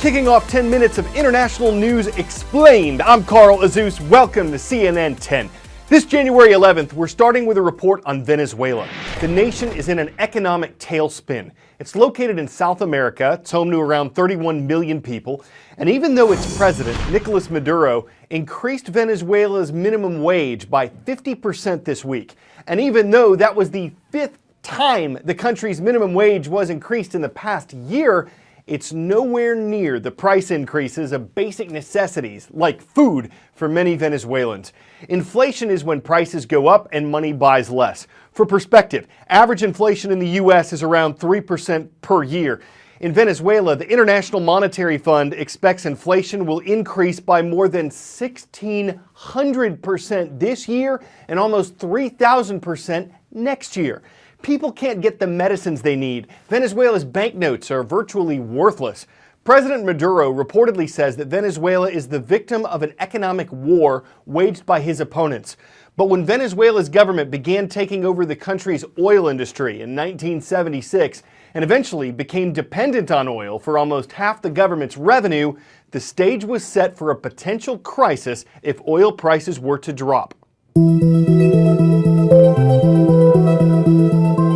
Kicking off 10 minutes of international news explained. I'm Carl Azuz. Welcome to CNN 10. This January 11th, we're starting with a report on Venezuela. The nation is in an economic tailspin. It's located in South America. It's home to around 31 million people. And even though its president, Nicolas Maduro, increased Venezuela's minimum wage by 50% this week, and even though that was the fifth time the country's minimum wage was increased in the past year, it's nowhere near the price increases of basic necessities like food for many Venezuelans. Inflation is when prices go up and money buys less. For perspective, average inflation in the U.S. is around 3% per year. In Venezuela, the International Monetary Fund expects inflation will increase by more than 1,600% this year and almost 3,000% next year. People can't get the medicines they need. Venezuela's banknotes are virtually worthless. President Maduro reportedly says that Venezuela is the victim of an economic war waged by his opponents. But when Venezuela's government began taking over the country's oil industry in 1976 and eventually became dependent on oil for almost half the government's revenue, the stage was set for a potential crisis if oil prices were to drop.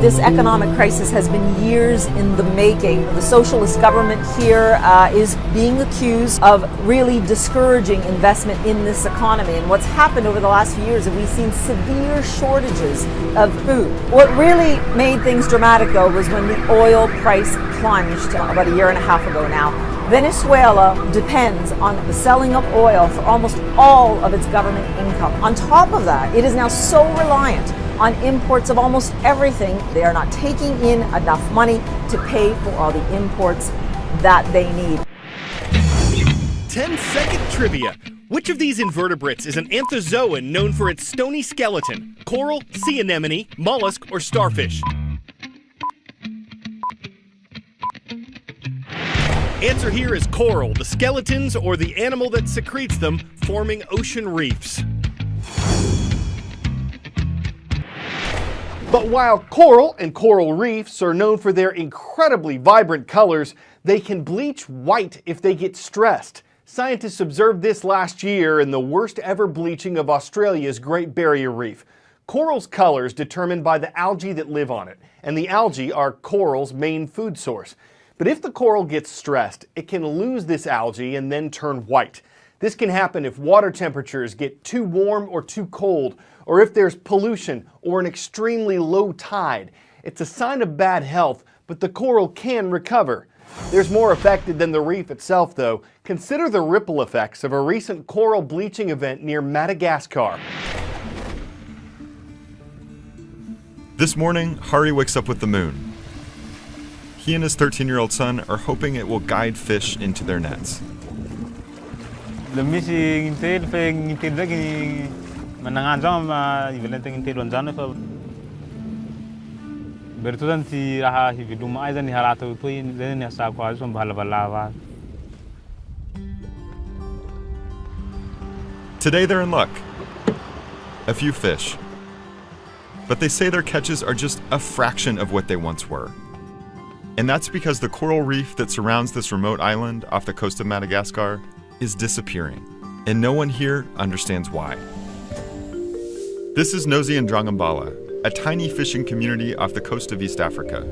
This economic crisis has been years in the making. The socialist government here is being accused of really discouraging investment in this economy. And what's happened over the last few years is we've seen severe shortages of food. What really made things dramatic, though, was when the oil price plunged about a year and a half ago now. Venezuela depends on the selling of oil for almost all of its government income. On top of that, it is now so reliant on imports of almost everything. They are not taking in enough money to pay for all the imports that they need. 10-second trivia. Which of these invertebrates is an anthozoan known for its stony skeleton? Coral, sea anemone, mollusk, or starfish? Answer here is coral, the skeletons or the animal that secretes them, forming ocean reefs. But while coral and coral reefs are known for their incredibly vibrant colors, they can bleach white if they get stressed. Scientists observed this last year in the worst ever bleaching of Australia's Great Barrier Reef. Coral's colors determined by the algae that live on it, and the algae are coral's main food source. But if the coral gets stressed, it can lose this algae and then turn white. This can happen if water temperatures get too warm or too cold, or if there's pollution or an extremely low tide. It's a sign of bad health, but the coral can recover. There's more affected than the reef itself, though. Consider the ripple effects of a recent coral bleaching event near Madagascar. This morning, Hari wakes up with the moon. He and his 13-year-old son are hoping it will guide fish into their nets. Today they're in luck. A few fish. But they say their catches are just a fraction of what they once were. And that's because the coral reef that surrounds this remote island off the coast of Madagascar is disappearing, and no one here understands why. This is Nosy and Drangambala, a tiny fishing community off the coast of East Africa.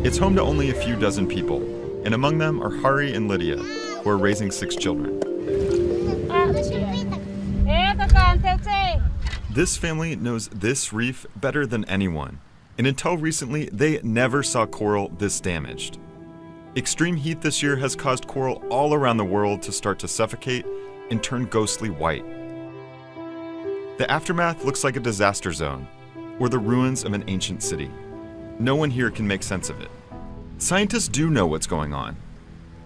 It's home to only a few dozen people, and among them are Hari and Lydia, who are raising 6 children. This family knows this reef better than anyone, and until recently, they never saw coral this damaged. Extreme heat this year has caused coral all around the world to start to suffocate and turn ghostly white. The aftermath looks like a disaster zone, or the ruins of an ancient city. No one here can make sense of it. Scientists do know what's going on.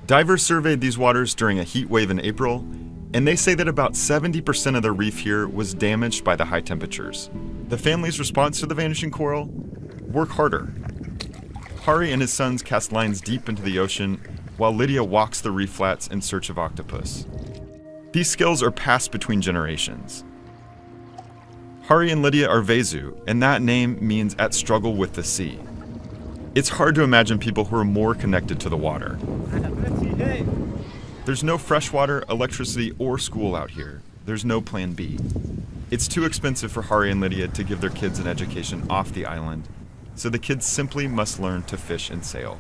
Divers surveyed these waters during a heat wave in April, and they say that about 70% of the reef here was damaged by the high temperatures. The family's response to the vanishing coral? Work harder. Hari and his sons cast lines deep into the ocean, while Lydia walks the reef flats in search of octopus. These skills are passed between generations. Hari and Lydia are Vezu, and that name means at struggle with the sea. It's hard to imagine people who are more connected to the water. There's no fresh water, electricity, or school out here. There's no plan B. It's too expensive for Hari and Lydia to give their kids an education off the island, so the kids simply must learn to fish and sail.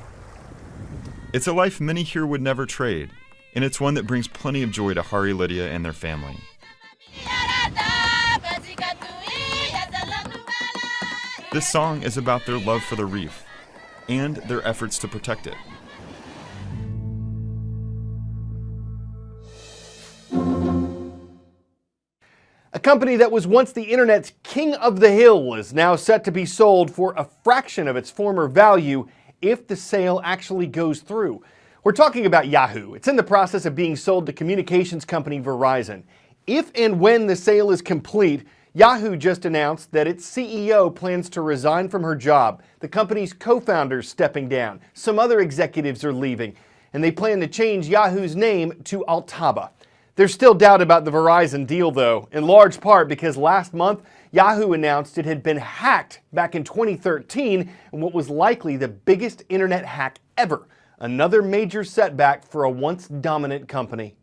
It's a life many here would never trade, and it's one that brings plenty of joy to Hari, Lydia, and their family. This song is about their love for the reef and their efforts to protect it. A company that was once the internet's king of the hill is now set to be sold for a fraction of its former value if the sale actually goes through. We're talking about Yahoo. It's in the process of being sold to communications company Verizon. If and when the sale is complete, Yahoo just announced that its CEO plans to resign from her job. The company's co-founder's stepping down. Some other executives are leaving, and they plan to change Yahoo's name to Altaba. There's still doubt about the Verizon deal, though, in large part because last month, Yahoo announced it had been hacked back in 2013 in what was likely the biggest internet hack ever. Another major setback for a once dominant company.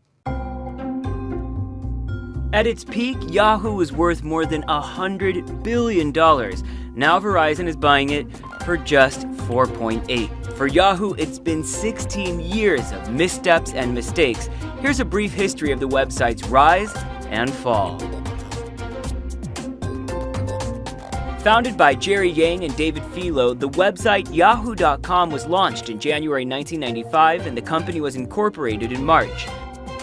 At its peak, Yahoo was worth more than $100 billion. Now Verizon is buying it for just $4.8. For Yahoo, it's been 16 years of missteps and mistakes. Here's a brief history of the website's rise and fall. Founded by Jerry Yang and David Filo, the website Yahoo.com was launched in January 1995 and the company was incorporated in March.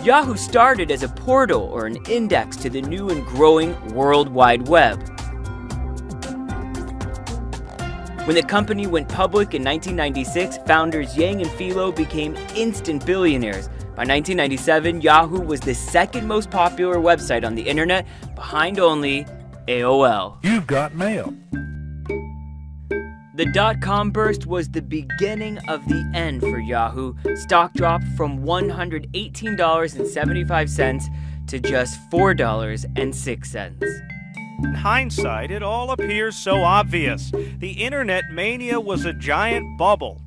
Yahoo started as a portal or an index to the new and growing World Wide Web. When the company went public in 1996, founders Yang and Filo became instant billionaires. By 1997, Yahoo was the second most popular website on the internet, behind only AOL. You've got mail. The dot-com burst was the beginning of the end for Yahoo. Stock dropped from $118.75 to just $4.06. In hindsight, it all appears so obvious. The internet mania was a giant bubble.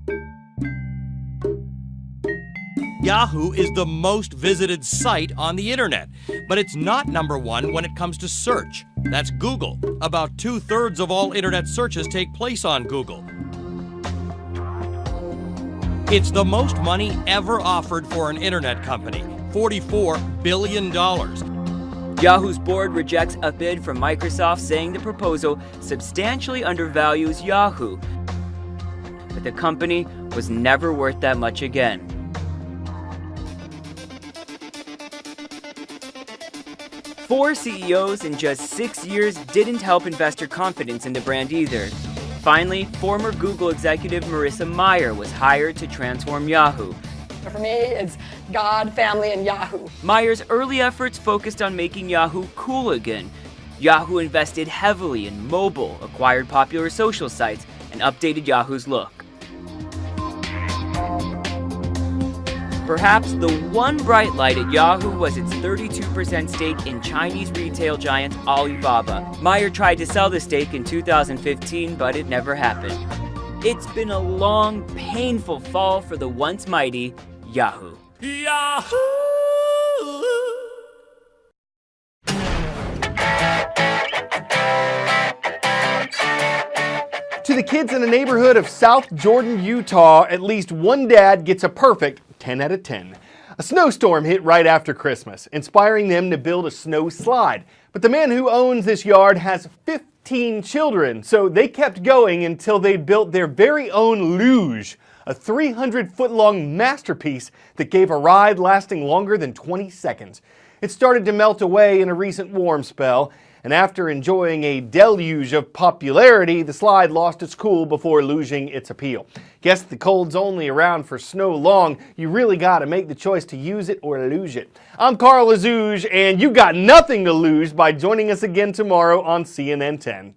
Yahoo is the most visited site on the internet, but it's not number one when it comes to search. That's Google. About 2/3 of all internet searches take place on Google. It's the most money ever offered for an internet company, $44 billion. Yahoo's board rejects a bid from Microsoft, saying the proposal substantially undervalues Yahoo. But the company was never worth that much again. Four CEOs in just 6 years didn't help investor confidence in the brand either. Finally, former Google executive Marissa Mayer was hired to transform Yahoo. For me, it's God, family, and Yahoo. Mayer's early efforts focused on making Yahoo cool again. Yahoo invested heavily in mobile, acquired popular social sites, and updated Yahoo's look. Perhaps the one bright light at Yahoo was its 32% stake in Chinese retail giant Alibaba. Mayer tried to sell the stake in 2015, but it never happened. It's been a long, painful fall for the once mighty Yahoo. Yahoo! To the kids in a neighborhood of South Jordan, Utah, at least one dad gets a perfect 10 out of 10. A snowstorm hit right after Christmas, inspiring them to build a snow slide. But the man who owns this yard has 15 children, so they kept going until they built their very own luge, a 300-foot-long masterpiece that gave a ride lasting longer than 20 seconds. It started to melt away in a recent warm spell, and after enjoying a deluge of popularity, the slide lost its cool before losing its appeal. Guess the cold's only around for snow long. You really gotta make the choice to use it or lose it. I'm Carl Azuz, and you got nothing to lose by joining us again tomorrow on CNN 10.